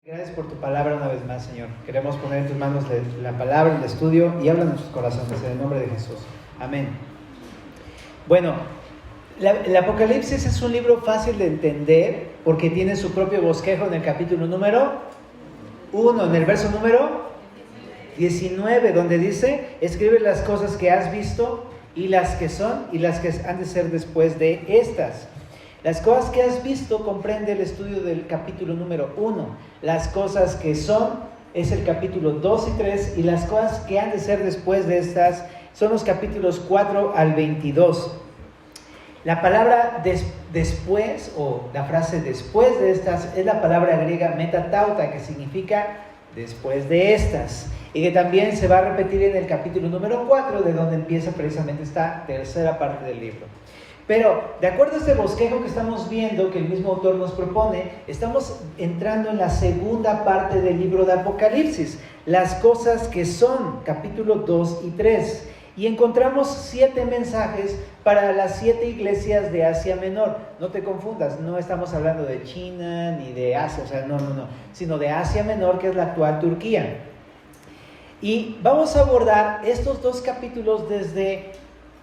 Gracias por tu palabra una vez más, Señor. Queremos poner en tus manos la palabra, el estudio, y habla en nuestros corazones, en el nombre de Jesús. Amén. Bueno, el Apocalipsis es un libro fácil de entender porque tiene su propio bosquejo en el capítulo número 1, en el verso número 19, donde dice: escribe las cosas que has visto y las que son y las que han de ser después de estas. Las cosas que has visto comprende el estudio del capítulo número 1. Las cosas que son es el capítulo 2 y 3. Y las cosas que han de ser después de estas son los capítulos 4 al 22. La palabra después, o la frase después de estas, es la palabra griega metatauta, que significa después de estas. Y que también se va a repetir en el capítulo número 4, de donde empieza precisamente esta tercera parte del libro. Pero, de acuerdo a este bosquejo que estamos viendo, que el mismo autor nos propone, estamos entrando en la segunda parte del libro de Apocalipsis, las cosas que son, capítulo 2 y 3. Y encontramos 7 mensajes para las 7 iglesias de Asia Menor. No te confundas, no estamos hablando de China ni de Asia, no, sino de Asia Menor, que es la actual Turquía. Y vamos a abordar estos 2 capítulos desde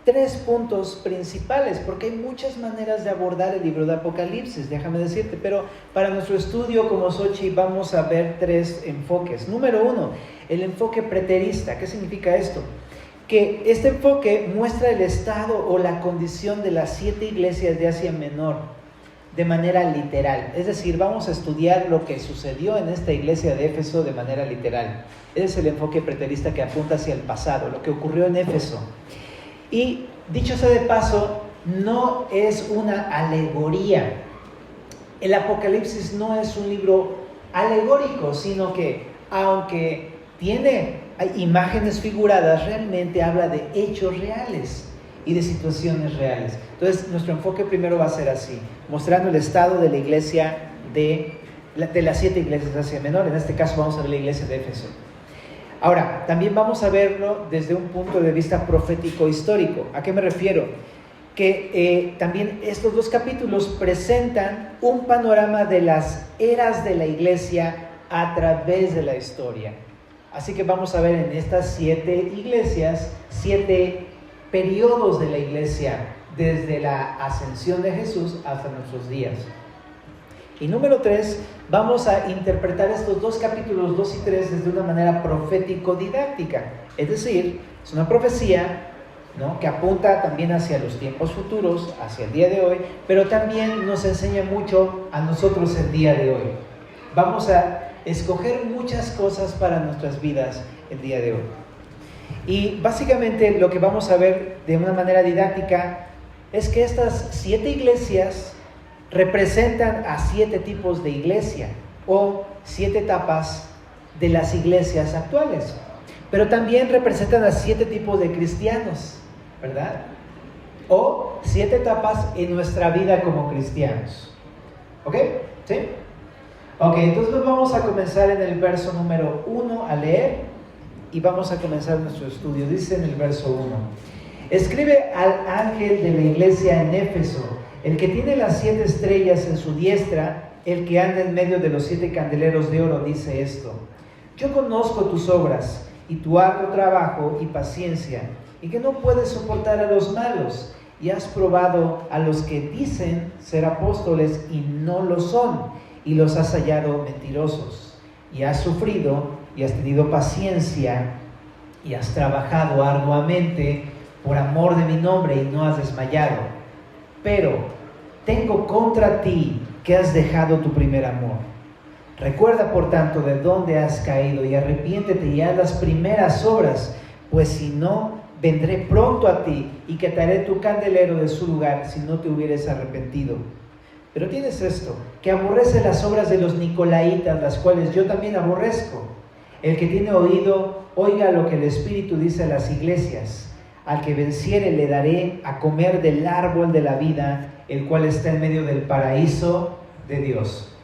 3 puntos principales, porque hay muchas maneras de abordar el libro de Apocalipsis, déjame decirte, pero para nuestro estudio como Sochi vamos a ver 3 enfoques. Número 1, el enfoque preterista. ¿Qué significa esto? Que este enfoque muestra el estado o la condición de las 7 iglesias de Asia Menor de manera literal. Es decir, vamos a estudiar lo que sucedió en esta iglesia de Éfeso de manera literal. Ese es el enfoque preterista que apunta hacia el pasado, lo que ocurrió en Éfeso. Y dicho sea de paso, no es una alegoría. El Apocalipsis no es un libro alegórico, sino que, aunque tiene imágenes figuradas, realmente habla de hechos reales y de situaciones reales. Entonces, nuestro enfoque primero va a ser así, mostrando el estado de la iglesia de las 7 iglesias de Asia Menor. En este caso vamos a ver la iglesia de Éfeso. Ahora, también vamos a verlo desde un punto de vista profético histórico. ¿A qué me refiero? Que también estos 2 capítulos presentan un panorama de las eras de la iglesia a través de la historia. Así que vamos a ver en estas 7 iglesias, 7 periodos de la iglesia, desde la ascensión de Jesús hasta nuestros días. Y número 3, vamos a interpretar estos 2 capítulos 2 y 3 desde una manera profético-didáctica. Es decir, es una profecía, ¿no?, que apunta también hacia los tiempos futuros, hacia el día de hoy, pero también nos enseña mucho a nosotros el día de hoy. Vamos a escoger muchas cosas para nuestras vidas el día de hoy. Y básicamente lo que vamos a ver de una manera didáctica es que estas 7 iglesias representan a 7 tipos de iglesia o 7 etapas de las iglesias actuales, pero también representan a 7 tipos de cristianos, ¿verdad? O 7 etapas en nuestra vida como cristianos. ¿Ok? ¿Sí? Ok, entonces vamos a comenzar en el verso número 1 a leer y vamos a comenzar nuestro estudio. Dice en el verso 1: escribe al ángel de la iglesia en Éfeso, el que tiene las 7 estrellas en su diestra, el que anda en medio de los 7 candeleros de oro, dice esto: yo conozco tus obras y tu arduo trabajo y paciencia, y que no puedes soportar a los malos, y has probado a los que dicen ser apóstoles y no lo son, y los has hallado mentirosos, y has sufrido y has tenido paciencia y has trabajado arduamente por amor de mi nombre y no has desmayado. Pero tengo contra ti que has dejado tu primer amor. Recuerda, por tanto, de dónde has caído y arrepiéntete y haz las primeras obras, pues si no, vendré pronto a ti y quitaré tu candelero de su lugar si no te hubieres arrepentido. Pero tienes esto, que aborrece las obras de los nicolaítas, las cuales yo también aborrezco. El que tiene oído, oiga lo que el Espíritu dice a las iglesias. Al que venciere le daré a comer del árbol de la vida, el cual está en medio del paraíso de Dios.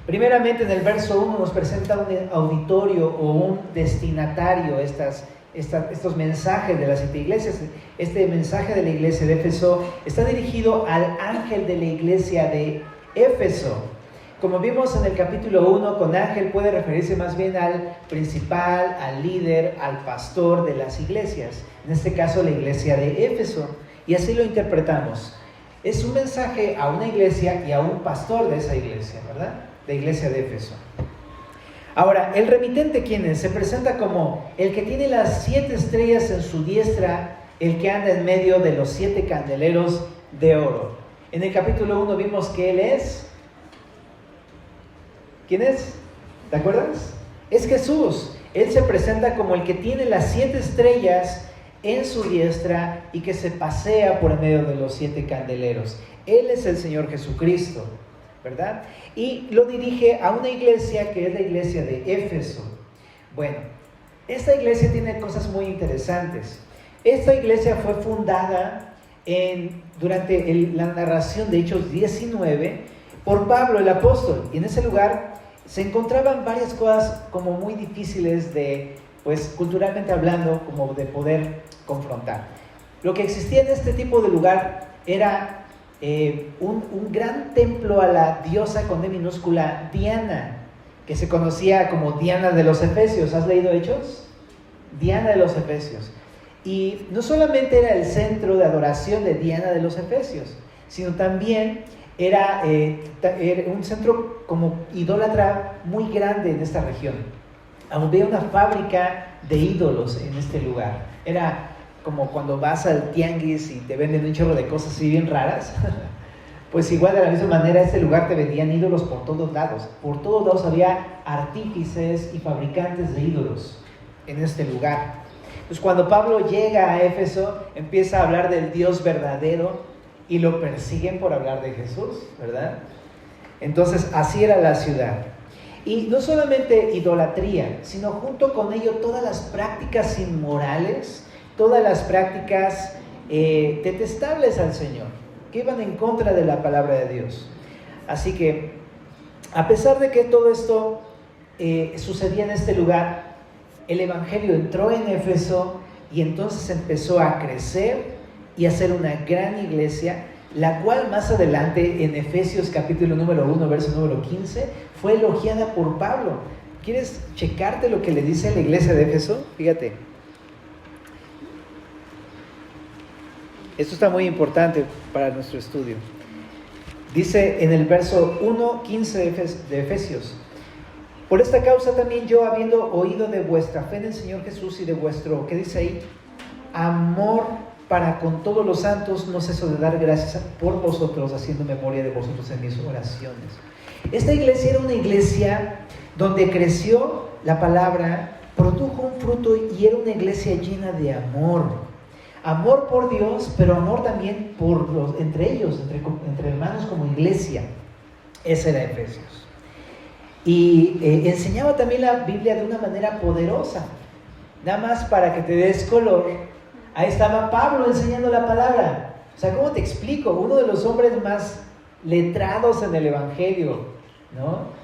Primeramente, en el verso 1 nos presenta un auditorio o un destinatario estos mensajes de las 7 iglesias. Este mensaje de la iglesia de Éfeso está dirigido al ángel de la iglesia de Éfeso. Como vimos en el capítulo 1, con ángel puede referirse más bien al principal, al líder, al pastor de las iglesias. En este caso, la iglesia de Éfeso. Y así lo interpretamos. Es un mensaje a una iglesia y a un pastor de esa iglesia, ¿verdad? La iglesia de Éfeso. Ahora, ¿el remitente quién es? Se presenta como el que tiene las 7 estrellas en su diestra, el que anda en medio de los 7 candeleros de oro. En el capítulo 1 vimos que él es... ¿Quién es? ¿Te acuerdas? Es Jesús. Él se presenta como el que tiene las 7 estrellas en su diestra y que se pasea por en medio de los 7 candeleros. Él es el Señor Jesucristo, ¿verdad? Y lo dirige a una iglesia que es la iglesia de Éfeso. Bueno, esta iglesia tiene cosas muy interesantes. Esta iglesia fue fundada durante la narración de Hechos 19 por Pablo el apóstol. Y en ese lugar se encontraban varias cosas como muy difíciles de, pues culturalmente hablando, como de poder confrontar. Lo que existía en este tipo de lugar era un gran templo a la diosa con D minúscula Diana, que se conocía como Diana de los Efesios. ¿Has leído Hechos? Diana de los Efesios. Y no solamente era el centro de adoración de Diana de los Efesios, sino también era un centro como idólatra muy grande en esta región. Había una fábrica de ídolos en este lugar. Era como cuando vas al tianguis y te venden un chorro de cosas así bien raras. Pues igual de la misma manera, este lugar te vendían ídolos por todos lados. Por todos lados había artífices y fabricantes de ídolos en este lugar. Pues cuando Pablo llega a Éfeso, empieza a hablar del Dios verdadero y lo persiguen por hablar de Jesús, ¿verdad? Entonces así era la ciudad. Y no solamente idolatría, sino junto con ello todas las prácticas inmorales, todas las prácticas detestables al Señor, que iban en contra de la palabra de Dios. Así que, a pesar de que todo esto sucedía en este lugar, el Evangelio entró en Éfeso y entonces empezó a crecer y a ser una gran iglesia, la cual más adelante en Efesios capítulo número 1, verso número 15, fue elogiada por Pablo. ¿Quieres checarte lo que le dice la iglesia de Éfeso? Fíjate. Esto está muy importante para nuestro estudio. Dice en el verso 1:15 de Efesios: por esta causa también yo, habiendo oído de vuestra fe en el Señor Jesús y de vuestro, ¿qué dice ahí? Amor para con todos los santos, no ceso de dar gracias por vosotros, haciendo memoria de vosotros en mis oraciones. Esta iglesia era una iglesia donde creció la palabra, produjo un fruto y era una iglesia llena de amor. Amor por Dios, pero amor también entre ellos, entre hermanos como iglesia. Ese era Efesios. Y enseñaba también la Biblia de una manera poderosa. Nada más para que te des color, ahí estaba Pablo enseñando la palabra. O sea, ¿cómo te explico? Uno de los hombres más letrados en el Evangelio, ¿no?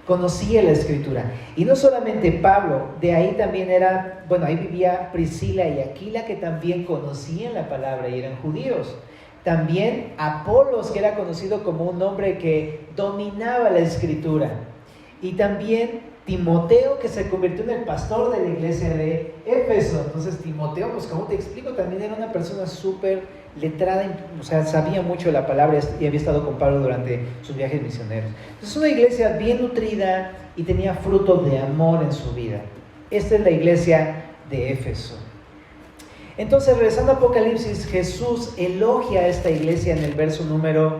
Conocía la Escritura. Y no solamente Pablo, de ahí también ahí vivía Priscila y Aquila, que también conocían la palabra y eran judíos. También Apolos, que era conocido como un hombre que dominaba la Escritura. Y también Timoteo, que se convirtió en el pastor de la iglesia de Éfeso. Entonces Timoteo, pues como te explico, también era una persona súper letrada, o sea, sabía mucho de la palabra y había estado con Pablo durante sus viajes misioneros. Entonces una iglesia bien nutrida y tenía fruto de amor en su vida. Esta es la iglesia de Éfeso. Entonces, regresando a Apocalipsis, Jesús elogia a esta iglesia en el verso número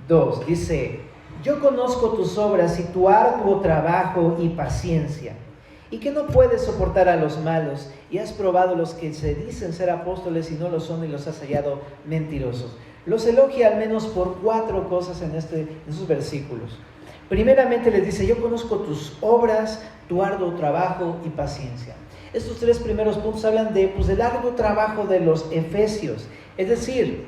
2. Dice: yo conozco tus obras y tu arduo trabajo y paciencia, y que no puedes soportar a los malos, y has probado los que se dicen ser apóstoles y no lo son, y los has hallado mentirosos. Los elogia al menos por 4 cosas en esos versículos. Primeramente les dice: yo conozco tus obras, tu arduo trabajo y paciencia. Estos 3 primeros puntos hablan del arduo trabajo de los efesios. Es decir,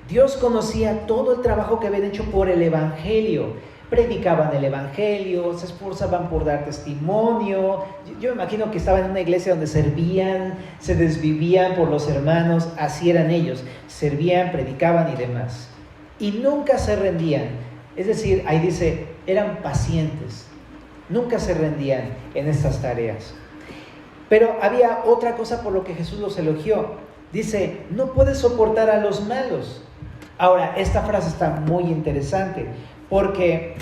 Dios conocía todo el trabajo que habían hecho por el Evangelio. Predicaban el Evangelio, se esforzaban por dar testimonio. Yo me imagino que estaban en una iglesia donde servían, se desvivían por los hermanos. Así eran ellos, servían, predicaban y demás. Y nunca se rendían. Es decir, ahí dice: eran pacientes, nunca se rendían en estas tareas. Pero había otra cosa por lo que Jesús los elogió. Dice, no puedes soportar a los malos. Ahora, esta frase está muy interesante, porque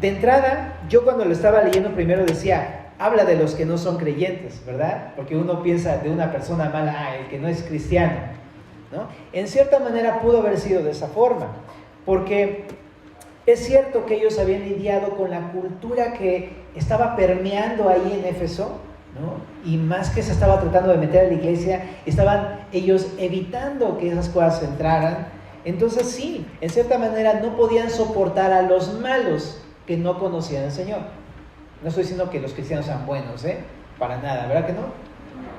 de entrada, yo cuando lo estaba leyendo primero decía, habla de los que no son creyentes, ¿verdad? Porque uno piensa de una persona mala, el que no es cristiano, ¿no? En cierta manera pudo haber sido de esa forma, porque es cierto que ellos habían lidiado con la cultura que estaba permeando ahí en Éfeso, ¿no? Y más que se estaba tratando de meter a la iglesia, estaban ellos evitando que esas cosas entraran. Entonces sí, en cierta manera no podían soportar a los malos que no conocían al Señor. No estoy diciendo que los cristianos sean buenos, para nada, ¿verdad que no?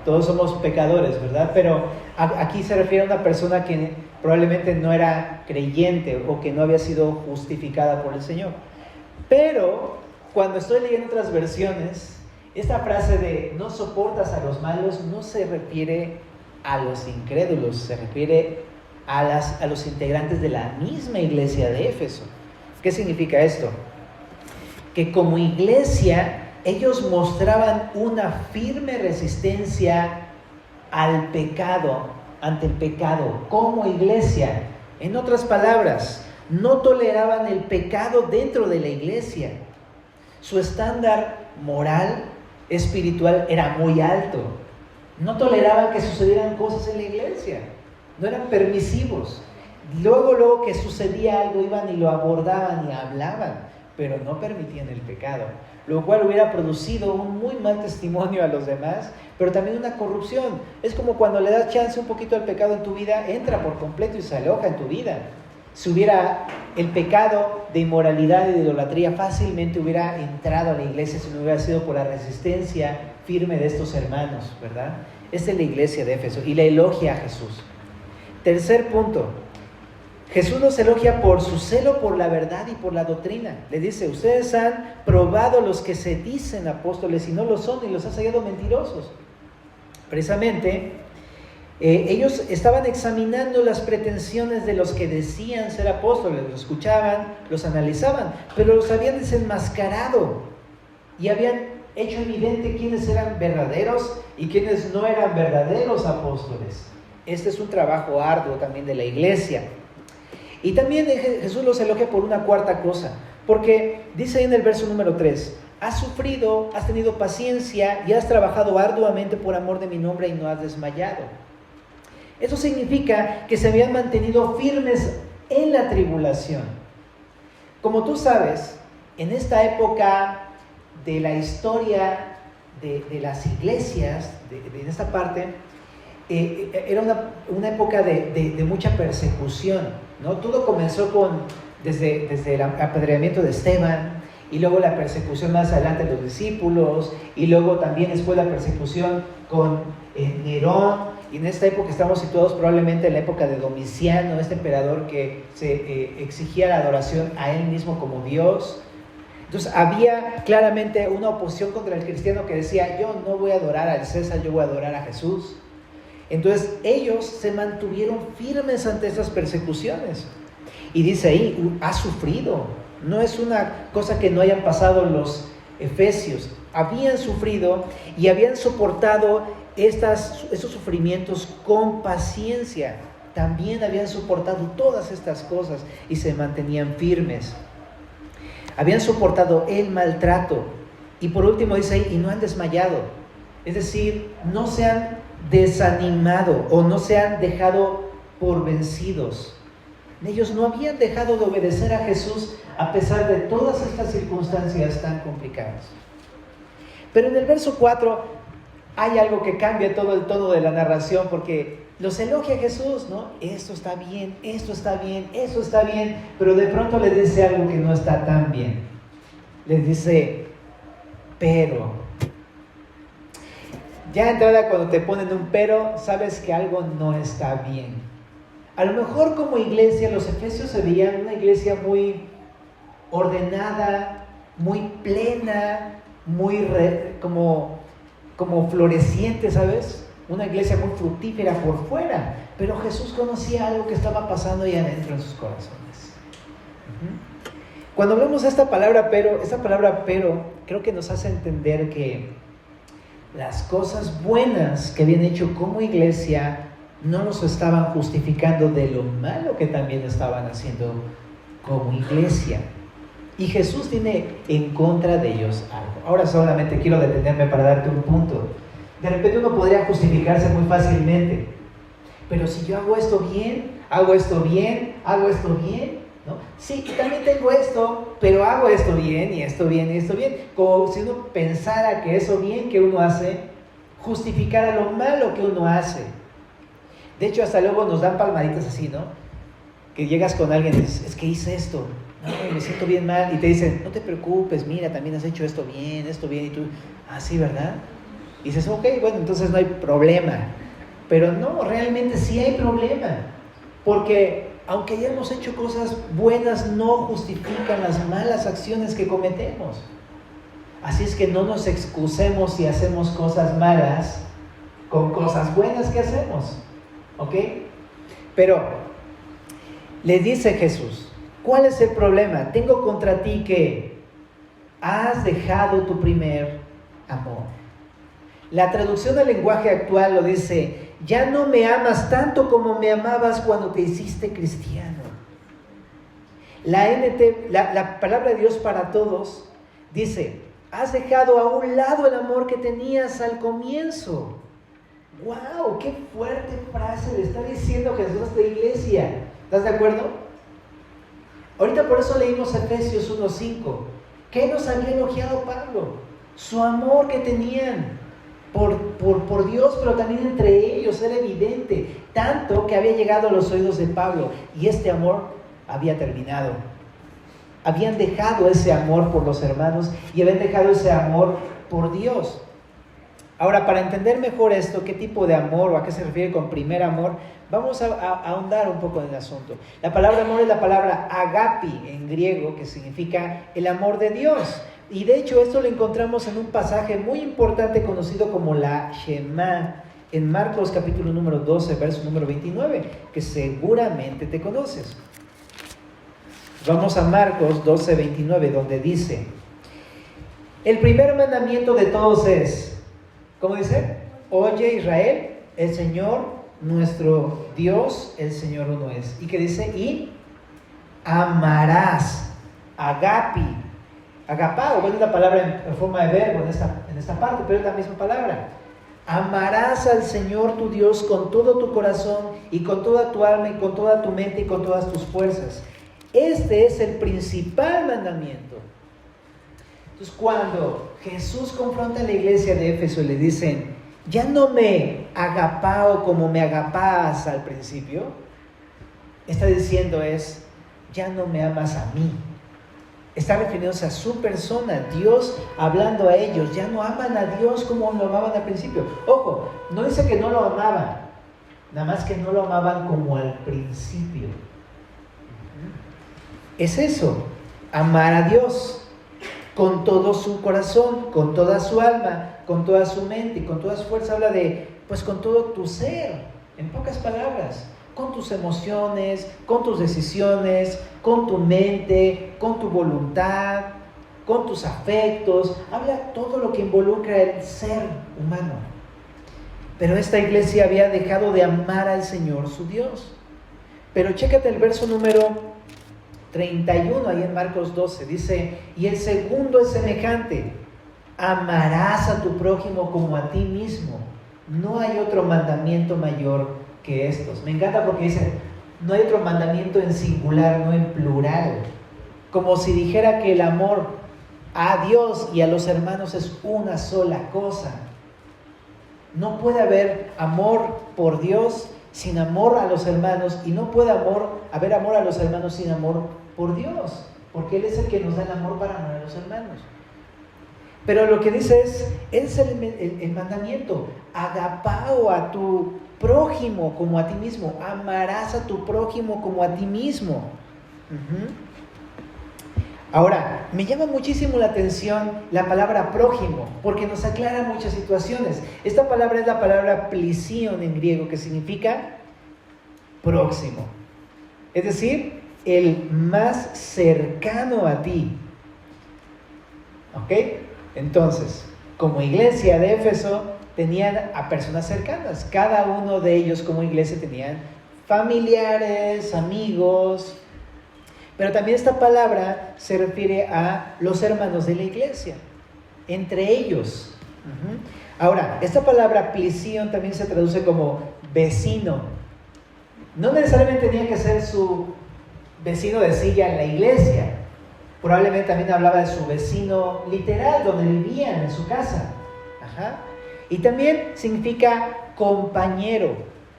Todos somos pecadores, ¿verdad? Pero aquí se refiere a una persona que probablemente no era creyente o que no había sido justificada por el Señor. Pero cuando estoy leyendo otras versiones, esta frase de no soportas a los malos no se refiere a los incrédulos, se refiere a los integrantes de la misma iglesia de Éfeso. ¿Qué significa esto? Que como iglesia ellos mostraban una firme resistencia al pecado, ante el pecado, como iglesia. En otras palabras, no toleraban el pecado dentro de la iglesia. Su estándar moral, espiritual era muy alto. No toleraban que sucedieran cosas en la iglesia. No eran permisivos. Luego que sucedía algo, iban y lo abordaban y hablaban, pero no permitían el pecado, lo cual hubiera producido un muy mal testimonio a los demás, pero también una corrupción. Es como cuando le das chance un poquito al pecado en tu vida, entra por completo y se aloja en tu vida. Si hubiera el pecado de inmoralidad y de idolatría, fácilmente hubiera entrado a la iglesia si no hubiera sido por la resistencia firme de estos hermanos, ¿verdad? Esta es la iglesia de Éfeso y le elogia a Jesús. Tercer punto, Jesús los elogia por su celo por la verdad y por la doctrina. Le dice, ustedes han probado los que se dicen apóstoles y no lo son y los han hallado mentirosos. Precisamente, ellos estaban examinando las pretensiones de los que decían ser apóstoles, los escuchaban, los analizaban, pero los habían desenmascarado y habían hecho evidente quiénes eran verdaderos y quiénes no eran verdaderos apóstoles. Este es un trabajo arduo también de la iglesia. Y también Jesús los elogia por una cuarta cosa, porque dice ahí en el verso número 3, has sufrido, has tenido paciencia y has trabajado arduamente por amor de mi nombre y no has desmayado. Eso significa que se habían mantenido firmes en la tribulación. Como tú sabes, en esta época de la historia de las iglesias, de esta parte, era una época de mucha persecución, ¿no? Todo comenzó desde el apedreamiento de Esteban, y luego la persecución más adelante de los discípulos, y luego también después la persecución con Nerón, y en esta época estamos situados probablemente en la época de Domiciano, este emperador que se exigía la adoración a él mismo como Dios. Entonces había claramente una oposición contra el cristiano que decía, yo no voy a adorar al César, yo voy a adorar a Jesús. Entonces ellos se mantuvieron firmes ante esas persecuciones. Y dice ahí, ha sufrido. No es una cosa que no hayan pasado los efesios. Habían sufrido y habían soportado esos sufrimientos con paciencia. También habían soportado todas estas cosas y se mantenían firmes. Habían soportado el maltrato. Y por último dice ahí, y no han desmayado. Es decir, no se han desanimado o no se han dejado por vencidos. Ellos no habían dejado de obedecer a Jesús a pesar de todas estas circunstancias tan complicadas. Pero en el verso 4 hay algo que cambia todo el tono de la narración, porque los elogia a Jesús, ¿no? Esto está bien, esto está bien, esto está bien, pero de pronto les dice algo que no está tan bien. Les dice, pero. Ya de entrada cuando te ponen un pero, sabes que algo no está bien. A lo mejor como iglesia, los efesios se veían una iglesia muy ordenada, muy plena, muy como floreciente, ¿sabes? Una iglesia muy fructífera por fuera. Pero Jesús conocía algo que estaba pasando ahí adentro en sus corazones. Cuando hablamos de esta palabra pero creo que nos hace entender que las cosas buenas que habían hecho como iglesia no nos estaban justificando de lo malo que también estaban haciendo como iglesia. Y Jesús tiene en contra de ellos algo. Ahora solamente quiero detenerme para darte un punto. De repente uno podría justificarse muy fácilmente. Pero si yo hago esto bien, ¿no? Sí, también tengo esto, pero hago esto bien, y esto bien, y esto bien. Como si uno pensara que eso bien que uno hace justificara lo malo que uno hace. De hecho, hasta luego nos dan palmaditas así, ¿no? Que llegas con alguien y dices, es que hice esto, no, me siento bien mal, y te dicen, no te preocupes, mira, también has hecho esto bien, y tú, sí, ¿verdad? Y dices, ok, bueno, entonces no hay problema. Pero no, realmente sí hay problema, porque aunque hayamos hecho cosas buenas, no justifican las malas acciones que cometemos. Así es que no nos excusemos si hacemos cosas malas con cosas buenas que hacemos, ¿ok? Pero les dice Jesús, ¿cuál es el problema? Tengo contra ti que has dejado tu primer amor. La traducción al lenguaje actual lo dice, ya no me amas tanto como me amabas cuando te hiciste cristiano. La palabra de Dios para todos dice, has dejado a un lado el amor que tenías al comienzo. ¡Wow! ¡Qué fuerte frase le está diciendo Jesús a esta iglesia! ¿Estás de acuerdo? Ahorita por eso leímos Efesios 1:5. ¿Qué nos había elogiado Pablo? Su amor que tenían por Dios, pero también entre ellos era evidente, tanto que había llegado a los oídos de Pablo, y este amor había terminado. Habían dejado ese amor por los hermanos y habían dejado ese amor por Dios. Ahora, para entender mejor esto, qué tipo de amor o a qué se refiere con primer amor, vamos a ahondar un poco en el asunto. La palabra amor es la palabra agapi en griego, que significa el amor de Dios. Y de hecho esto lo encontramos en un pasaje muy importante conocido como la Shema, en Marcos capítulo número 12, verso número 29, que seguramente te conoces. Vamos a Marcos 12, 29, donde dice, el primer mandamiento de todos es, ¿cómo dice? Oye Israel, el Señor nuestro Dios, el Señor uno es. ¿Y qué dice? Y amarás, agapi, agapao, bueno, es la palabra en forma de verbo en esta parte, pero es la misma palabra. Amarás al Señor tu Dios con todo tu corazón y con toda tu alma y con toda tu mente y con todas tus fuerzas. Este es el principal mandamiento. Entonces, cuando Jesús confronta a la iglesia de Éfeso y le dicen, ya no me agapao como me agapabas al principio, está diciendo ya no me amas a mí. Está refiriéndose a su persona, Dios hablando a ellos. Ya no aman a Dios como lo amaban al principio. Ojo, no dice que no lo amaban, nada más que no lo amaban como al principio. Es eso, amar a Dios con todo su corazón, con toda su alma, con toda su mente y con toda su fuerza. Habla de, pues con todo tu ser, en pocas palabras, con tus emociones, con tus decisiones, con tu mente, con tu voluntad, con tus afectos. Habla todo lo que involucra el ser humano. Pero esta iglesia había dejado de amar al Señor, su Dios. Pero chécate el verso número 31, ahí en Marcos 12, dice, y el segundo es semejante, amarás a tu prójimo como a ti mismo. No hay otro mandamiento mayor que estos. Me encanta porque dice, no hay otro mandamiento en singular, no en plural. Como si dijera que el amor a Dios y a los hermanos es una sola cosa. No puede haber amor por Dios sin amor a los hermanos, y no puede haber amor a los hermanos sin amor por Dios, porque Él es el que nos da el amor para amar a los hermanos. Pero lo que dice es el mandamiento, agapao a tu prójimo como a ti mismo, amarás a tu prójimo como a ti mismo. Ahora, me llama muchísimo la atención la palabra prójimo, porque nos aclara muchas situaciones. Esta palabra es la palabra plision en griego, que significa próximo. Es decir, el más cercano a ti. ¿Ok? Entonces, como iglesia de Éfeso, tenían a personas cercanas. Cada uno de ellos como iglesia tenían familiares, amigos. Pero también esta palabra se refiere a los hermanos de la iglesia, entre ellos. Ahora, esta palabra plisión también se traduce como vecino. No necesariamente tenía que ser su vecino de silla en la iglesia. Probablemente también hablaba de su vecino literal, donde vivían, en su casa. Y también significa compañero,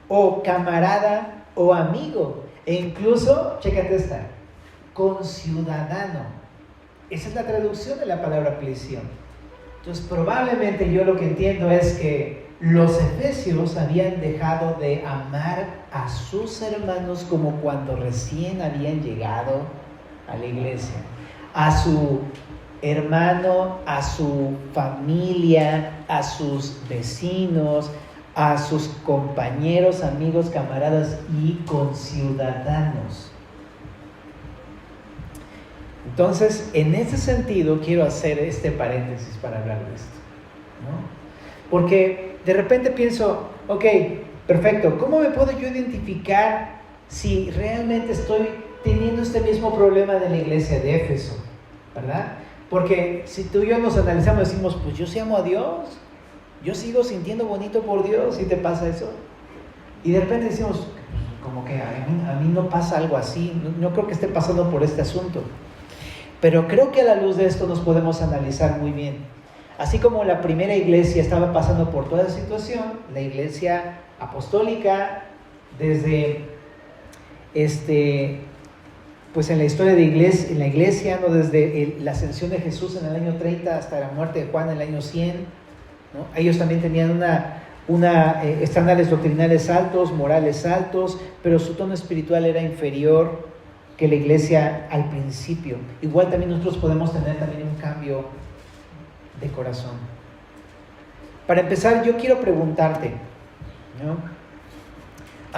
o camarada, o amigo. E incluso, chécate esta, conciudadano. Esa es la traducción de la palabra plisión. Entonces, probablemente yo lo que entiendo es que los efesios habían dejado de amar a sus hermanos como cuando recién habían llegado a la iglesia. A su hermano, a su familia, a sus vecinos, a sus compañeros, amigos, camaradas y conciudadanos. Entonces, en ese sentido, quiero hacer este paréntesis para hablar de esto, ¿no? Porque de repente pienso, ok, perfecto, ¿cómo me puedo yo identificar si realmente estoy teniendo este mismo problema de la iglesia de Éfeso? ¿Verdad? Porque si tú y yo nos analizamos, decimos, pues yo sí amo a Dios, yo sigo sintiendo bonito por Dios, ¿sí te pasa eso? Y de repente decimos, como que a mí no pasa algo así, no creo que esté pasando por este asunto. Pero creo que a la luz de esto nos podemos analizar muy bien. Así como la primera iglesia estaba pasando por toda esa situación, la iglesia apostólica, desde pues en la historia de iglesia, en la iglesia, ¿no? Desde la ascensión de Jesús en el año 30 hasta la muerte de Juan en el año 100, ¿no? Ellos también tenían estándares doctrinales altos, morales altos, pero su tono espiritual era inferior que la iglesia al principio. Igual también nosotros podemos tener también un cambio de corazón. Para empezar, yo quiero preguntarte, ¿no?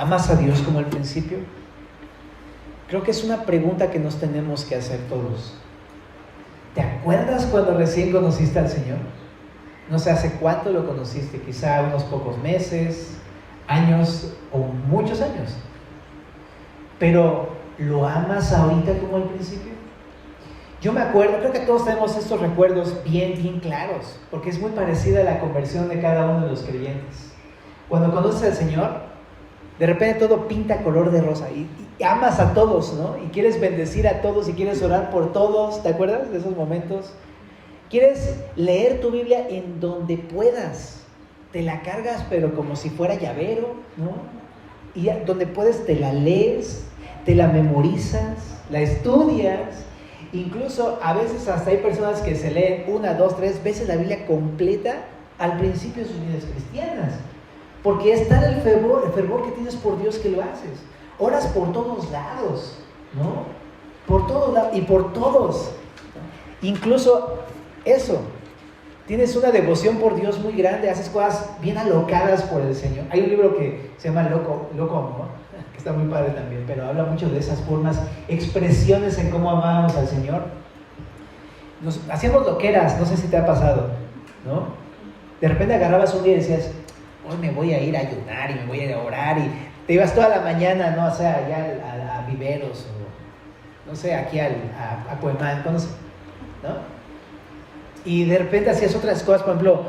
¿Amas a Dios como al principio? Creo que es una pregunta que nos tenemos que hacer todos. ¿Te acuerdas cuando recién conociste al Señor? No sé hace cuánto lo conociste, quizá unos pocos meses, años o muchos años. Pero ¿lo amas ahorita como al principio? Yo me acuerdo, creo que todos tenemos estos recuerdos bien claros, porque es muy parecida a la conversión de cada uno de los creyentes. Cuando conoces al Señor, de repente todo pinta color de rosa y amas a todos, ¿no? Y quieres bendecir a todos y quieres orar por todos. ¿Te acuerdas de esos momentos? Quieres leer tu Biblia en donde puedas. Te la cargas, pero como si fuera llavero, ¿no? Y donde puedes te la lees, te la memorizas, la estudias. Incluso a veces hasta hay personas que se leen 1, 2, 3 veces la Biblia completa al principio de sus vidas cristianas. Porque es tal el fervor que tienes por Dios que lo haces. Oras por todos lados, ¿no? Por todos lados y por todos. Incluso eso, tienes una devoción por Dios muy grande, haces cosas bien alocadas por el Señor. Hay un libro que se llama Loco Amor, que está muy padre también, pero habla mucho de esas formas, expresiones en cómo amábamos al Señor. Nos hacíamos loqueras, no sé si te ha pasado, ¿no? De repente agarrabas un día y decías, hoy me voy a ir a ayunar y me voy a ir a orar, y te ibas toda la mañana, ¿no? O sea, allá a Viveros, o no sé, aquí a Cuemán, entonces, ¿no? Y de repente hacías otras cosas, por ejemplo,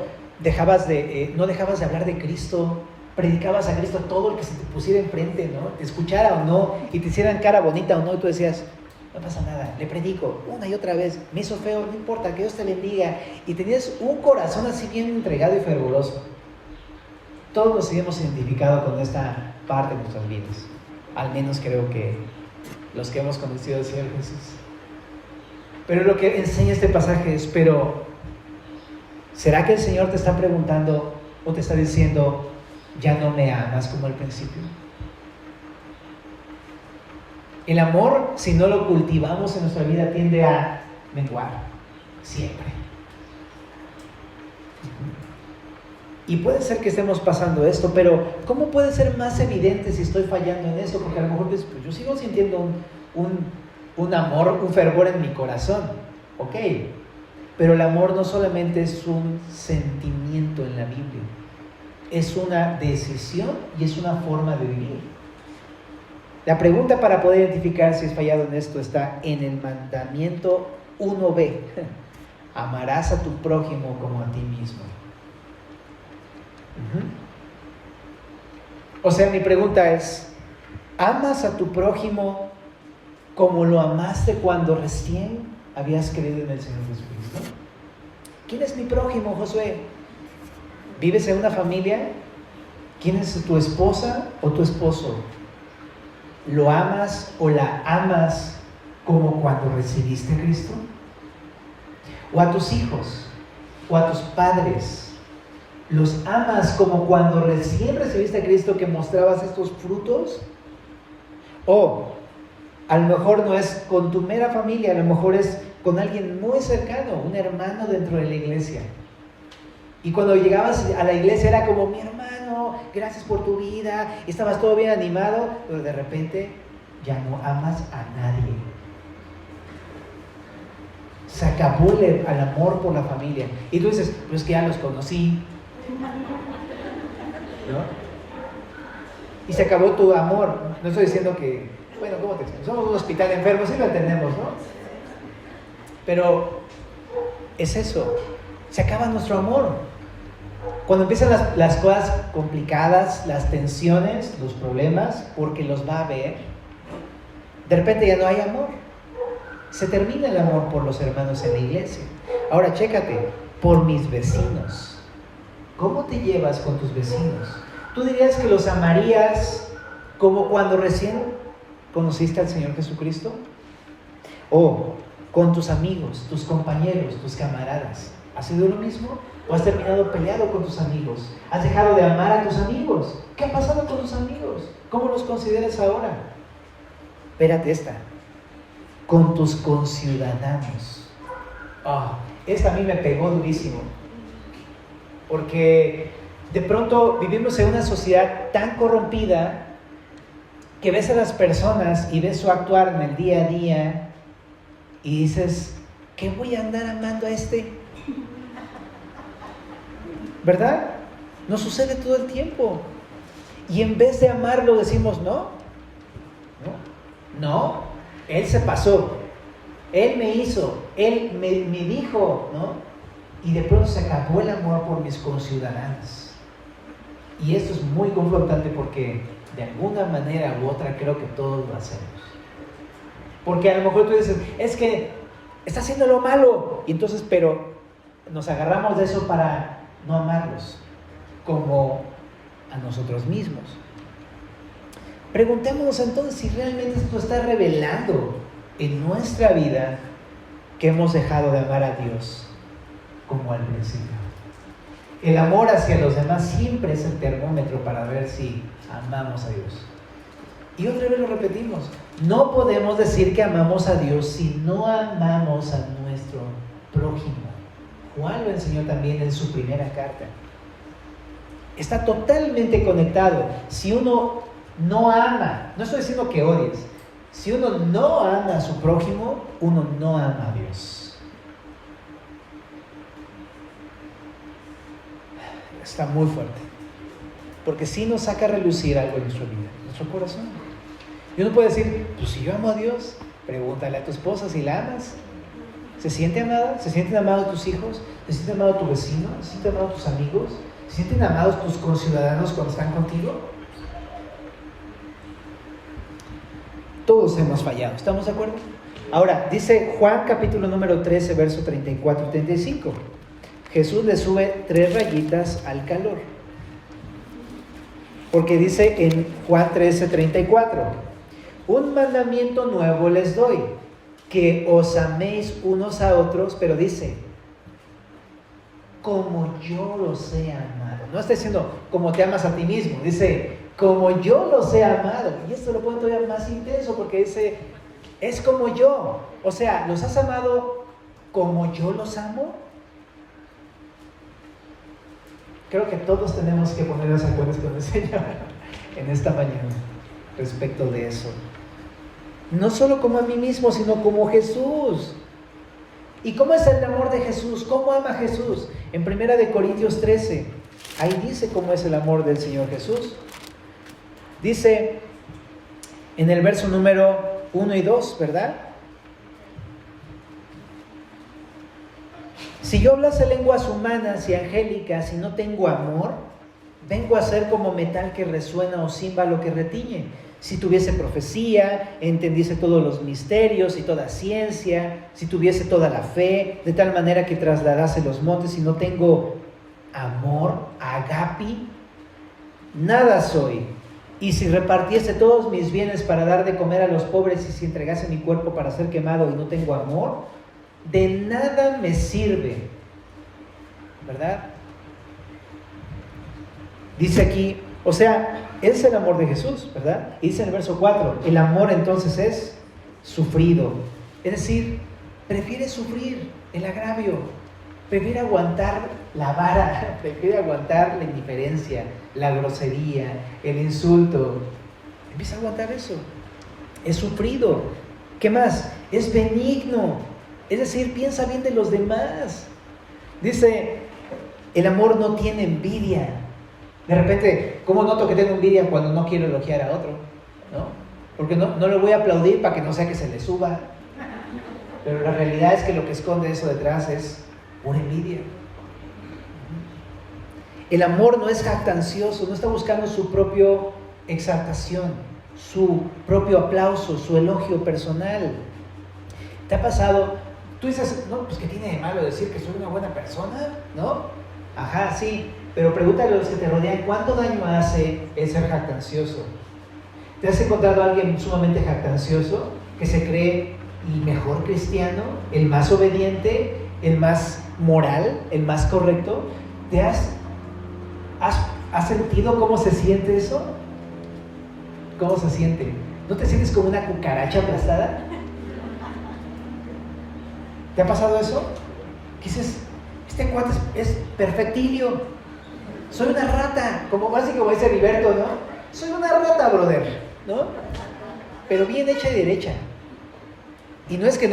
no dejabas de hablar de Cristo, predicabas a Cristo a todo el que se te pusiera enfrente, ¿no? Te escuchara o no, y te hicieran cara bonita o no, y tú decías, no pasa nada, le predico una y otra vez, me hizo feo, no importa, que Dios te bendiga, y tenías un corazón así bien entregado y fervoroso. Todos nos hemos identificado con esta parte de nuestras vidas, al menos creo que los que hemos conocido al Señor Jesús. Pero lo que enseña este pasaje es, pero ¿será que el Señor te está preguntando o te está diciendo, ya no me amas como al principio? El amor, si no lo cultivamos en nuestra vida, tiende a menguar, siempre. Y puede ser que estemos pasando esto, pero ¿cómo puede ser más evidente si estoy fallando en esto? Porque a lo mejor pues yo sigo sintiendo un amor, un fervor en mi corazón. Ok, pero el amor no solamente es un sentimiento en la Biblia, es una decisión y es una forma de vivir. La pregunta para poder identificar si es fallado en esto está en el mandamiento 1b. Amarás a tu prójimo como a ti mismo. O sea, mi pregunta es, ¿amas a tu prójimo como lo amaste cuando recién habías creído en el Señor Jesucristo? ¿Quién es mi prójimo, Josué? ¿Vives en una familia? ¿Quién es tu esposa o tu esposo? ¿Lo amas o la amas como cuando recibiste a Cristo? ¿O a tus hijos? ¿O a tus padres? ¿Los amas como cuando recién recibiste a Cristo, que mostrabas estos frutos? O a lo mejor no es con tu mera familia, a lo mejor es con alguien muy cercano, un hermano dentro de la iglesia. Y cuando llegabas a la iglesia era como, mi hermano, gracias por tu vida, y estabas todo bien animado, pero de repente ya no amas a nadie. Se acabó el amor por la familia. Y tú dices, pues que ya los conocí, ¿no? Y se acabó tu amor. No estoy diciendo que, bueno, ¿cómo te explico? Somos un hospital de enfermos, sí lo entendemos, ¿no? Pero es eso, se acaba nuestro amor. Cuando empiezan las cosas complicadas, las tensiones, los problemas, porque los va a haber, de repente ya no hay amor. Se termina el amor por los hermanos en la iglesia. Ahora, chécate, por mis vecinos. ¿Cómo te llevas con tus vecinos? ¿Tú dirías que los amarías como cuando recién conociste al Señor Jesucristo? ¿O con tus amigos, tus compañeros, tus camaradas? ¿Ha sido lo mismo? ¿O has terminado peleado con tus amigos? ¿Has dejado de amar a tus amigos? ¿Qué ha pasado con tus amigos? ¿Cómo los consideras ahora? Espérate esta. Con tus conciudadanos. Esta a mí me pegó durísimo. Porque de pronto vivimos en una sociedad tan corrompida que ves a las personas y ves su actuar en el día a día y dices, ¿qué voy a andar amando a este? ¿Verdad? Nos sucede todo el tiempo. Y en vez de amarlo decimos, no, él se pasó, él me hizo, él me dijo, ¿no? Y de pronto se acabó el amor por mis conciudadanos. Y esto es muy confrontante porque de alguna manera u otra creo que todos lo hacemos. Porque a lo mejor tú dices, es que está haciendo lo malo. Y entonces, pero nos agarramos de eso para no amarlos como a nosotros mismos. Preguntémonos entonces si realmente esto está revelando en nuestra vida que hemos dejado de amar a Dios como al principio. El amor hacia los demás siempre es el termómetro para ver si amamos a Dios. Y otra vez lo repetimos, no podemos decir que amamos a Dios si no amamos a nuestro prójimo. Juan lo enseñó también en su primera carta. Está totalmente conectado. Si uno no ama, no estoy diciendo que odies, si uno no ama a su prójimo, uno no ama a Dios. Está muy fuerte, porque sí nos saca a relucir algo en nuestra vida, en nuestro corazón. Y uno puede decir, pues si yo amo a Dios, pregúntale a tu esposa si la amas. ¿Se siente amada? ¿Se sienten amados tus hijos? ¿Se siente amado tu vecino? ¿Se sienten amados tus amigos? ¿Se sienten amados tus conciudadanos cuando están contigo? Todos hemos fallado, ¿estamos de acuerdo? Ahora, dice Juan capítulo número 13, verso 34 y 35. Jesús le sube 3 rayitas al calor. Porque dice en Juan 13, 34, un mandamiento nuevo les doy, que os améis unos a otros, pero dice, como yo los he amado. No está diciendo, como te amas a ti mismo, dice, como yo los he amado. Y esto lo pone todavía más intenso porque dice, es como yo. O sea, ¿los has amado como yo los amo? Creo que todos tenemos que ponernos a cuentas con el Señor en esta mañana respecto de eso. No solo como a mí mismo, sino como Jesús. ¿Y cómo es el amor de Jesús? ¿Cómo ama Jesús? En 1 Corintios 13, ahí dice cómo es el amor del Señor Jesús. Dice en el verso número 1 y 2, ¿verdad? Si yo hablase lenguas humanas y angélicas y no tengo amor, vengo a ser como metal que resuena o címbalo que retiñe. Si tuviese profecía, entendiese todos los misterios y toda ciencia, si tuviese toda la fe, de tal manera que trasladase los montes y no tengo amor, agapi, nada soy. Y si repartiese todos mis bienes para dar de comer a los pobres y si entregase mi cuerpo para ser quemado y no tengo amor, de nada me sirve, ¿verdad? Dice aquí, o sea, es el amor de Jesús, ¿verdad? Y dice en el verso 4, el amor entonces es sufrido. Es decir, prefiere sufrir el agravio, prefiere aguantar la vara, prefiere aguantar la indiferencia, la grosería, el insulto. Empieza a aguantar eso. Es sufrido. ¿Qué más? Es benigno. Es decir, piensa bien de los demás. Dice, el amor no tiene envidia. De repente, ¿cómo noto que tengo envidia cuando no quiero elogiar a otro? ¿No? Porque no le voy a aplaudir para que no sea que se le suba. Pero la realidad es que lo que esconde eso detrás es una envidia. El amor no es jactancioso, no está buscando su propia exaltación, su propio aplauso, su elogio personal. ¿Te ha pasado? Tú dices, no, pues ¿qué tiene de malo decir que soy una buena persona? ¿No? Ajá, sí, pero pregúntale a los que te rodean, ¿cuánto daño hace el ser jactancioso? ¿Te has encontrado a alguien sumamente jactancioso que se cree el mejor cristiano, el más obediente, el más moral, el más correcto? ¿Te has sentido cómo se siente eso? ¿Cómo se siente? ¿No te sientes como una cucaracha aplastada? ¿Te ha pasado eso? ¿Qué dices? Este cuate es perfectilio. Soy una rata, como ese Heriberto, ¿no? Soy una rata, brother, ¿no? Pero bien hecha y derecha. Y no es que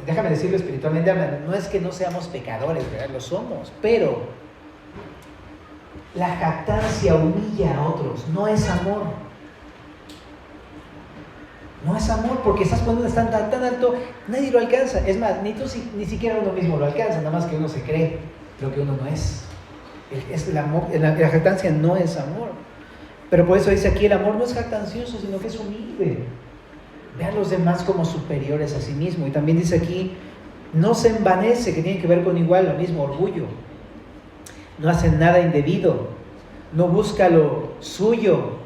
déjame decirlo espiritualmente hablando, no es que no seamos pecadores, ¿verdad? Lo somos, pero la jactancia humilla a otros, no es amor. No es amor, porque estás poniendo un estándar tan alto, nadie lo alcanza. Es más, ni siquiera uno mismo lo alcanza, nada más que uno se cree lo que uno no es. El amor, la jactancia no es amor. Pero por eso dice aquí, el amor no es jactancioso, sino que es humilde. Ve a los demás como superiores a sí mismo. Y también dice aquí, no se envanece, que tiene que ver con igual, lo mismo, orgullo. No hace nada indebido, no busca lo suyo,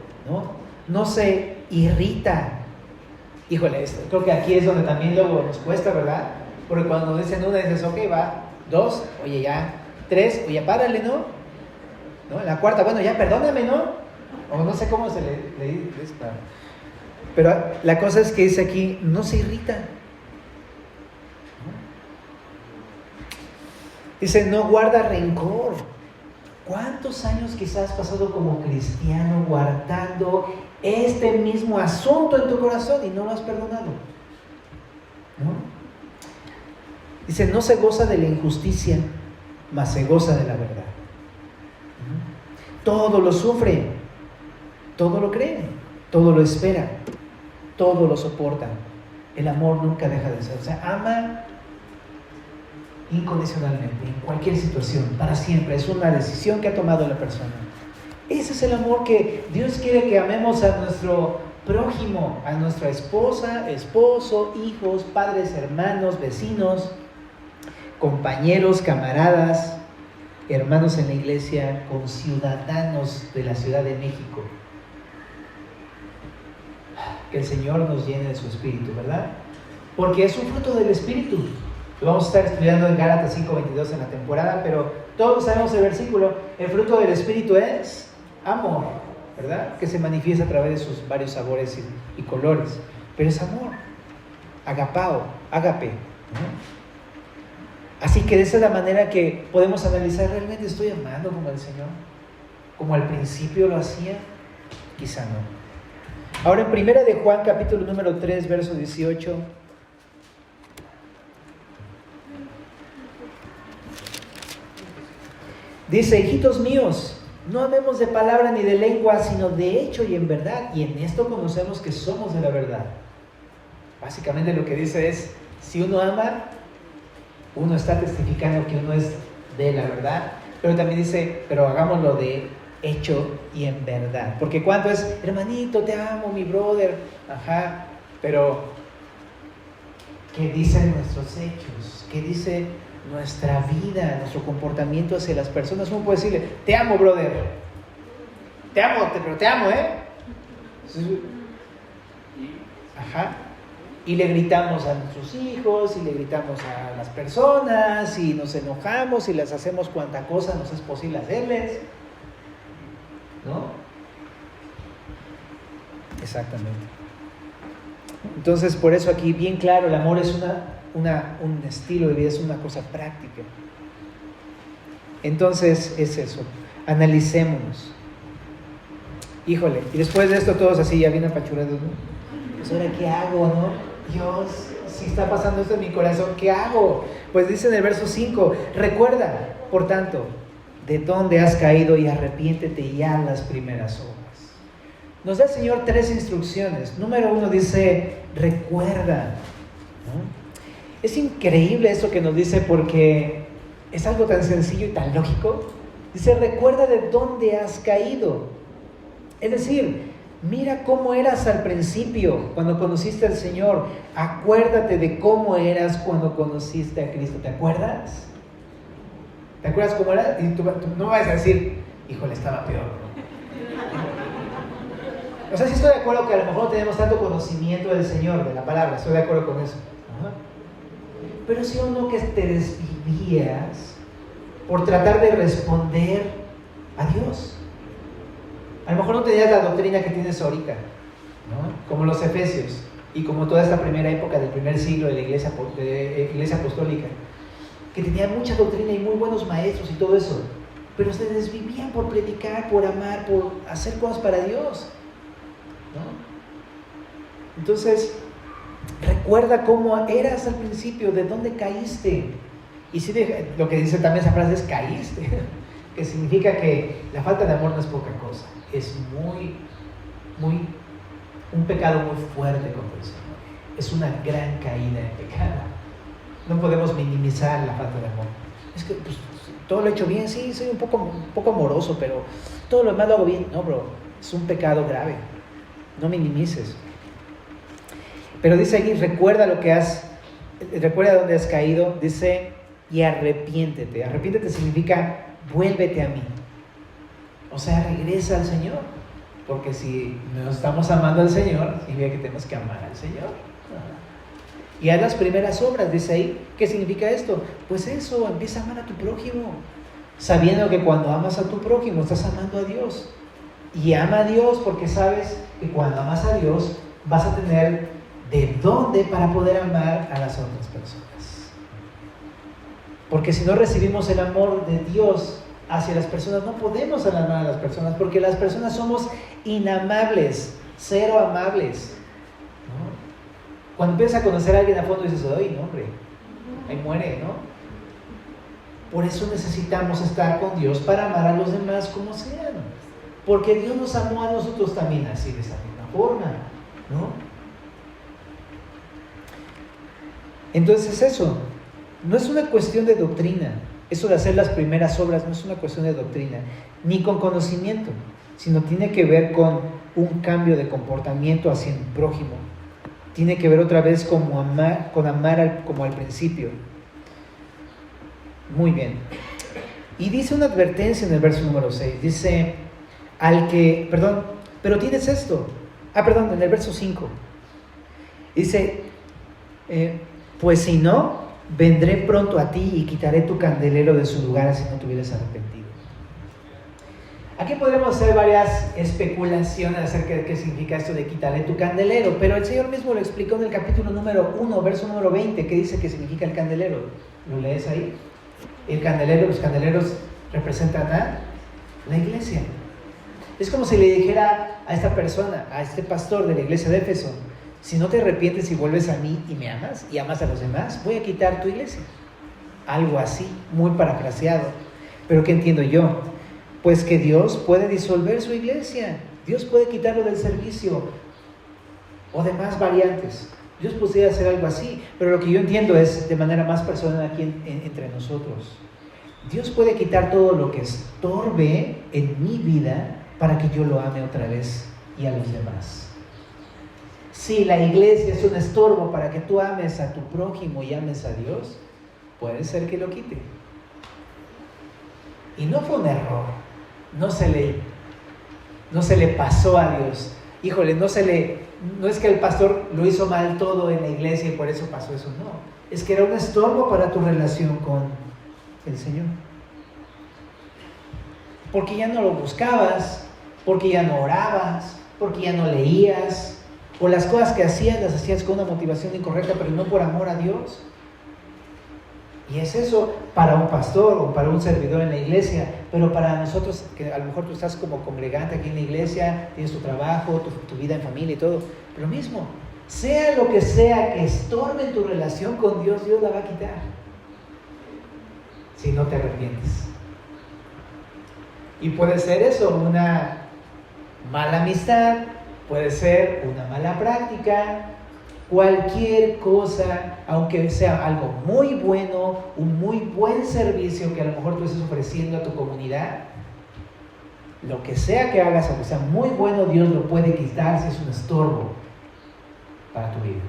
no se irrita. Híjole, creo que aquí es donde también luego nos cuesta, ¿verdad? Porque cuando dicen una, dices, ok, va, 2, oye, ya, 3, oye, párale, ¿no? En la cuarta, bueno, ya, perdóname, ¿no? O no sé cómo se le dice. Pero la cosa es que dice aquí, no se irrita. Dice, no guarda rencor. ¿Cuántos años quizás has pasado como cristiano guardando este mismo asunto en tu corazón y no lo has perdonado? ¿No? Dice, no se goza de la injusticia, mas se goza de la verdad. Todo lo sufre, todo lo cree, todo lo espera, todo lo soporta. El amor nunca deja de ser. O sea, ama incondicionalmente, en cualquier situación, para siempre. Es una decisión que ha tomado la persona. Ese es el amor que Dios quiere que amemos a nuestro prójimo, a nuestra esposa, esposo, hijos, padres, hermanos, vecinos, compañeros, camaradas, hermanos en la iglesia, conciudadanos de la Ciudad de México. Que el Señor nos llene de su Espíritu, ¿verdad? Porque es un fruto del Espíritu. Lo vamos a estar estudiando en Gálatas 5:22 en la temporada, pero todos sabemos el versículo. El fruto del Espíritu es amor, ¿verdad? Que se manifiesta a través de sus varios sabores y colores. Pero es amor, agapao, ágape, ¿no? Así que de esa es la manera que podemos analizar, ¿realmente estoy amando como el Señor? ¿Como al principio lo hacía? Quizá no. Ahora en Primera de Juan, capítulo número 3, verso 18. Dice: hijitos míos, no amemos de palabra ni de lengua, sino de hecho y en verdad. Y en esto conocemos que somos de la verdad. Básicamente lo que dice es, si uno ama, uno está testificando que uno es de la verdad. Pero también dice, pero hagámoslo de hecho y en verdad. Porque cuando es, hermanito, te amo, mi brother. Ajá, pero ¿qué dicen nuestros hechos? ¿Qué dice nuestra vida, nuestro comportamiento hacia las personas? Uno puede decirle, te amo, brother. Te amo, pero te amo, ¿eh? Ajá. Y le gritamos a nuestros hijos, y le gritamos a las personas, y nos enojamos, y les hacemos cuanta cosa nos es posible hacerles, ¿no? Exactamente. Entonces, por eso aquí, bien claro, el amor es un estilo de vida, es una cosa práctica. Entonces, es eso. Analicémonos. Híjole, y después de esto todos así ya bien apachurados, ¿no? Pues ahora, ¿qué hago, no? Dios, si está pasando esto en mi corazón, ¿qué hago? Pues dice en el verso 5, recuerda, por tanto, de dónde has caído y arrepiéntete ya las primeras obras. Nos da el Señor 3 instrucciones. Número 1 dice, recuerda, ¿no? Es increíble esto que nos dice porque es algo tan sencillo y tan lógico. Dice, recuerda de dónde has caído. Es decir, mira cómo eras al principio, cuando conociste al Señor. Acuérdate de cómo eras cuando conociste a Cristo. ¿Te acuerdas? ¿Te acuerdas cómo eras? Y tú no vas a decir, híjole, estaba peor, ¿no? O sea, sí estoy de acuerdo que a lo mejor no tenemos tanto conocimiento del Señor, de la palabra. Estoy de acuerdo con eso. Ajá. Pero sí o no que te desvivías por tratar de responder a Dios. A lo mejor no tenías la doctrina que tienes ahorita, ¿no? Como los efesios y como toda esta primera época del primer siglo de la iglesia apostólica, que tenían mucha doctrina y muy buenos maestros y todo eso, pero se desvivían por predicar, por amar, por hacer cosas para Dios, ¿no? Entonces, recuerda cómo eras al principio, de dónde caíste. Y sí, lo que dice también esa frase es caíste, que significa que la falta de amor no es poca cosa. Es un pecado muy fuerte contra el Señor. Es una gran caída en pecado. No podemos minimizar la falta de amor. Es que pues, todo lo he hecho bien, sí, soy un poco amoroso, pero todo lo demás lo hago bien. No, bro, es un pecado grave. No minimices. Pero dice aquí, recuerda dónde has caído. Dice, y arrepiéntete. Arrepiéntete significa, vuélvete a mí. O sea, regresa al Señor. Porque si no estamos amando al Señor, significa que tenemos que amar al Señor. Y haz las primeras obras, dice ahí. ¿Qué significa esto? Pues eso, empieza a amar a tu prójimo. Sabiendo que cuando amas a tu prójimo, estás amando a Dios. Y ama a Dios porque sabes que cuando amas a Dios, vas a tener de dónde para poder amar a las otras personas. Porque si no recibimos el amor de Dios hacia las personas, no podemos amar a las personas, porque las personas somos inamables, cero amables, ¿no? Cuando empiezas a conocer a alguien a fondo dices, ¡ay, no, hombre! Ahí muere, ¿no? Por eso necesitamos estar con Dios para amar a los demás como sean, porque Dios nos amó a nosotros también así, de esa misma forma, ¿no? Entonces eso, no es una cuestión de doctrina. Eso de hacer las primeras obras no es una cuestión de doctrina, ni con conocimiento, sino tiene que ver con un cambio de comportamiento hacia el prójimo. Tiene que ver otra vez con amar como al principio. Muy bien. Y dice una advertencia en el verso número 6. Dice, pero tienes esto. En el verso 5. Dice, pues si no, vendré pronto a ti y quitaré tu candelero de su lugar si no te hubieras arrepentido. Aquí podremos hacer varias especulaciones acerca de qué significa esto de quitaré tu candelero, pero el Señor mismo lo explicó en el capítulo número 1, verso número 20, que dice que significa el candelero. ¿Lo lees ahí? Los candeleros representan a la iglesia. Es como si le dijera a esta persona, a este pastor de la iglesia de Éfeso: si no te arrepientes y vuelves a mí y me amas y amas a los demás, voy a quitar tu iglesia. Algo así, muy parafraseado. Pero ¿qué entiendo yo? Pues que Dios puede disolver su iglesia, Dios puede quitarlo del servicio o demás variantes. Dios podría hacer algo así, pero lo que yo entiendo es de manera más personal aquí entre nosotros. Dios puede quitar todo lo que estorbe en mi vida para que yo lo ame otra vez y a los demás. Si la iglesia es un estorbo para que tú ames a tu prójimo y ames a Dios, puede ser que lo quite. Y no fue un error, no se le pasó a Dios. Híjole, no es que el pastor lo hizo mal todo en la iglesia y por eso pasó eso, no. Es que era un estorbo para tu relación con el Señor. Porque ya no lo buscabas, porque ya no orabas, porque ya no leías, o las cosas que hacías las hacías con una motivación incorrecta, pero no por amor a Dios. Y es eso para un pastor o para un servidor en la iglesia, pero para nosotros, que a lo mejor tú estás como congregante aquí en la iglesia, tienes tu trabajo, tu vida en familia y todo, lo mismo, sea lo que sea que estorbe en tu relación con Dios, Dios la va a quitar, si no te arrepientes. Y puede ser eso, una mala amistad, puede ser una mala práctica, cualquier cosa, aunque sea algo muy bueno, un muy buen servicio que a lo mejor tú estés ofreciendo a tu comunidad, lo que sea que hagas, aunque sea muy bueno, Dios lo puede quitar si es un estorbo para tu vida.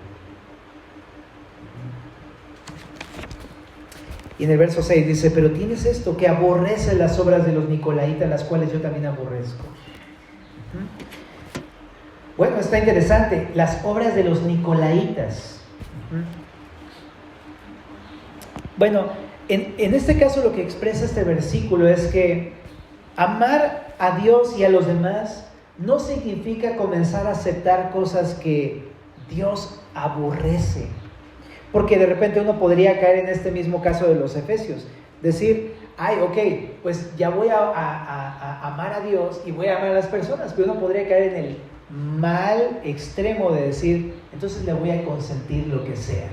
Y en el verso 6 dice: pero tienes esto, que aborrece las obras de los nicolaítas, las cuales yo también aborrezco. Bueno, está interesante, las obras de los nicolaítas. Bueno, en este caso lo que expresa este versículo es que amar a Dios y a los demás no significa comenzar a aceptar cosas que Dios aborrece. Porque de repente uno podría caer en este mismo caso de los Efesios, decir: ay, ok, pues ya voy a amar a Dios y voy a amar a las personas, pero uno podría caer en el mal extremo de decir: entonces le voy a consentir lo que sea.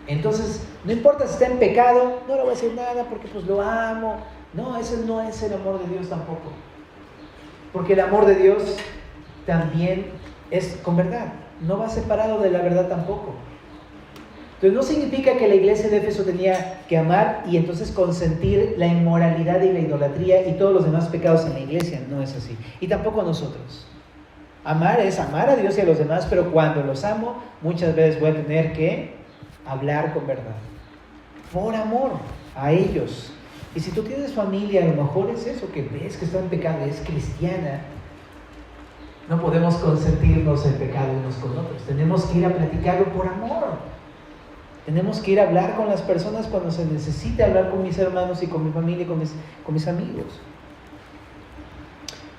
Entonces, no importa si está en pecado, no le voy a decir nada porque pues lo amo. No, ese no es el amor de Dios tampoco. Porque el amor de Dios también es con verdad, no va separado de la verdad tampoco. Entonces no significa que la iglesia de Éfeso tenía que amar y entonces consentir la inmoralidad y la idolatría y todos los demás pecados en la iglesia, no es así. Y tampoco nosotros. Amar es amar a Dios y a los demás, pero cuando los amo, muchas veces voy a tener que hablar con verdad, por amor a ellos. Y si tú tienes familia, a lo mejor es eso, que ves que está en pecado, es cristiana, no podemos consentirnos el pecado unos con otros, tenemos que ir a platicarlo por amor. Tenemos que ir a hablar con las personas cuando se necesite hablar con mis hermanos y con mi familia y con mis amigos.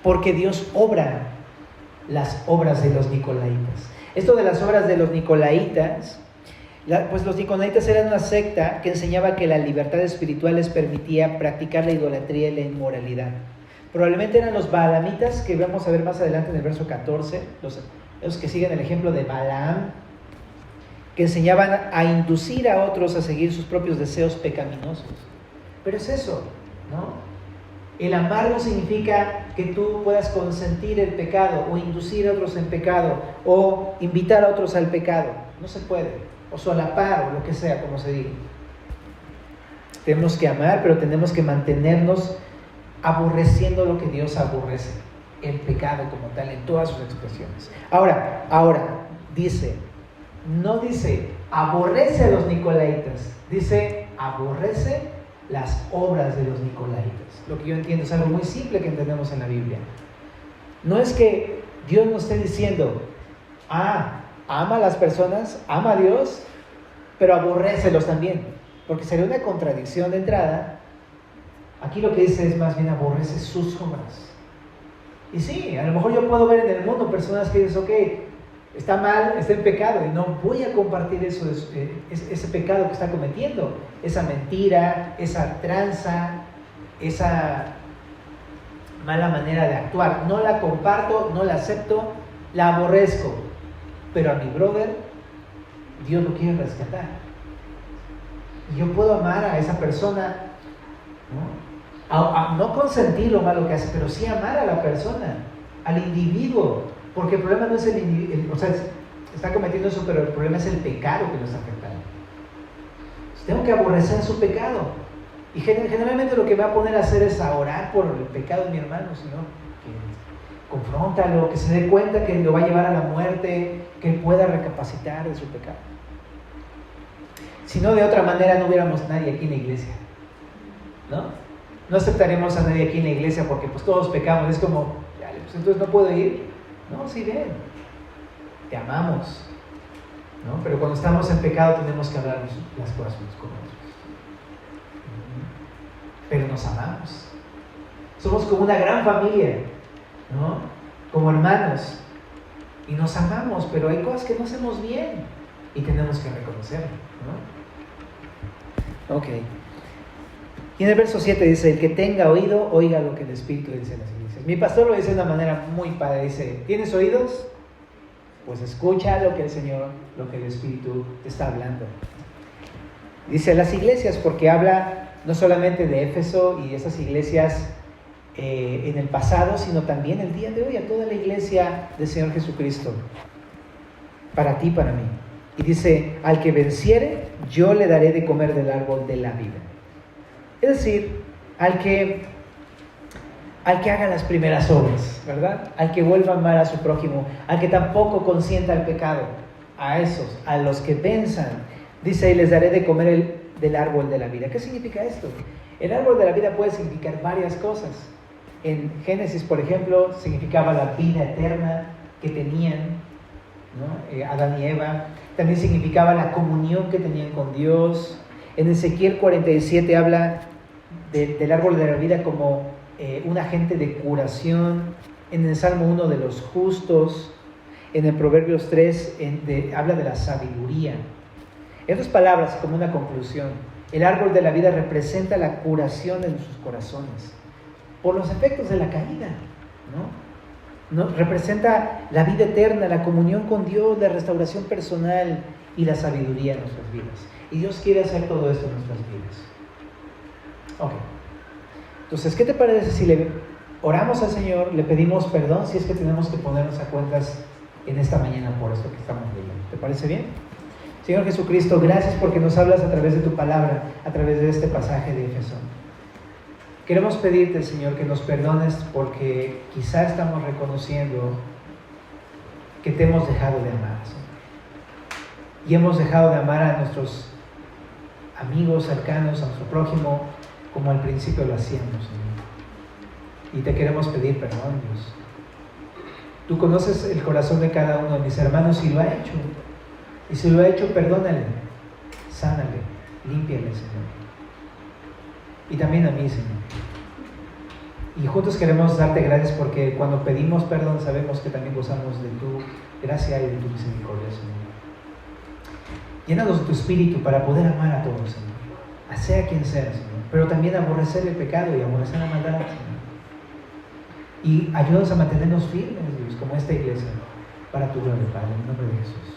Porque Dios obra las obras de los nicolaítas. Esto de las obras de los nicolaítas, pues los nicolaítas eran una secta que enseñaba que la libertad espiritual les permitía practicar la idolatría y la inmoralidad. Probablemente eran los baalamitas, que vamos a ver más adelante en el verso 14, los que siguen el ejemplo de Balaam, que enseñaban a inducir a otros a seguir sus propios deseos pecaminosos. Pero es eso, ¿no? El amar no significa que tú puedas consentir el pecado o inducir a otros en pecado o invitar a otros al pecado. No se puede. O solapar o lo que sea, como se diga. Tenemos que amar, pero tenemos que mantenernos aborreciendo lo que Dios aborrece, el pecado como tal, en todas sus expresiones. Ahora, dice, no dice aborrece a los nicolaítas, dice aborrece las obras de los nicolaítas. Lo que yo entiendo es algo muy simple que entendemos en la Biblia. No es que Dios nos esté diciendo: ama a las personas, ama a Dios, pero aborrécelos también, porque sería una contradicción de entrada. Aquí lo que dice es más bien aborrece sus obras. Y sí, a lo mejor yo puedo ver en el mundo personas que dicen: ok, está mal, está en pecado, y no voy a compartir eso, ese pecado que está cometiendo, esa mentira, esa tranza, mala manera de actuar. No la comparto, no la acepto, la aborrezco. Pero a mi brother, Dios lo quiere rescatar. Y yo puedo amar a esa persona, ¿no? No consentir lo malo que hace, pero sí amar a la persona, al individuo. Porque el problema no es el individuo, o sea, está cometiendo eso, pero el problema es el pecado que lo está afectando. Entonces, tengo que aborrecer su pecado. Y generalmente lo que me va a poner a hacer es a orar por el pecado de mi hermano, Señor. Que confróntalo, que se dé cuenta que lo va a llevar a la muerte, que él pueda recapacitar de su pecado. Si no, de otra manera no hubiéramos nadie aquí en la iglesia, ¿no? No aceptaremos a nadie aquí en la iglesia porque pues todos pecamos. Es como, pues entonces no puedo ir. No, sí, ven, te amamos, ¿no? Pero cuando estamos en pecado tenemos que hablar las cosas unos con otros. Pero nos amamos. Somos como una gran familia, ¿no? Como hermanos. Y nos amamos, pero hay cosas que no hacemos bien y tenemos que reconocerlo, ¿no? Ok. Y en el verso 7 dice: el que tenga oído, oiga lo que el Espíritu dice en las iglesias. Mi pastor lo dice de una manera muy padre. Dice: ¿tienes oídos? Pues escucha lo que el Señor, lo que el Espíritu te está hablando. Dice las iglesias, porque habla no solamente de Éfeso y esas iglesias en el pasado, sino también el día de hoy a toda la iglesia del Señor Jesucristo, para ti, para mí. Y dice: al que venciere, yo le daré de comer del árbol de la vida. Es decir, al que haga las primeras obras, ¿verdad? Al que vuelva a amar a su prójimo, al que tampoco consienta el pecado, a esos, a los que venzan, dice: y les daré de comer del árbol de la vida. ¿Qué significa esto? El árbol de la vida puede significar varias cosas. En Génesis, por ejemplo, significaba la vida eterna que tenían, ¿no? Adán y Eva. También significaba la comunión que tenían con Dios. En Ezequiel 47 habla del árbol de la vida como un agente de curación. En el Salmo 1 de los justos. En el Proverbios 3 habla de la sabiduría. En otras palabras, como una conclusión, el árbol de la vida representa la curación en sus corazones por los efectos de la caída, ¿no? Representa la vida eterna, la comunión con Dios, la restauración personal y la sabiduría en nuestras vidas. Y Dios quiere hacer todo esto en nuestras vidas. Ok. Entonces, ¿qué te parece si le oramos al Señor, le pedimos perdón si es que tenemos que ponernos a cuentas en esta mañana por esto que estamos leyendo? ¿Te parece bien? Señor Jesucristo, gracias porque nos hablas a través de tu palabra, a través de este pasaje de Éfeso. Queremos pedirte, Señor, que nos perdones porque quizá estamos reconociendo que te hemos dejado de amar, Señor. Y hemos dejado de amar a nuestros amigos cercanos, a nuestro prójimo, como al principio lo hacíamos, Señor. Y te queremos pedir perdón, Dios. Tú conoces el corazón de cada uno de mis hermanos y lo ha hecho. Y si lo ha hecho, perdónale, sánale, límpiale, Señor. Y también a mí, Señor. Y juntos queremos darte gracias porque cuando pedimos perdón sabemos que también gozamos de tu gracia y de tu misericordia, Señor. Llénanos de tu espíritu para poder amar a todos, Señor. Sea quien sea, Señor. Pero también aborrecer el pecado y aborrecer la maldad, Señor. Y ayúdanos a mantenernos firmes, Dios, como esta iglesia, para tu gloria, Padre, en el nombre de Jesús.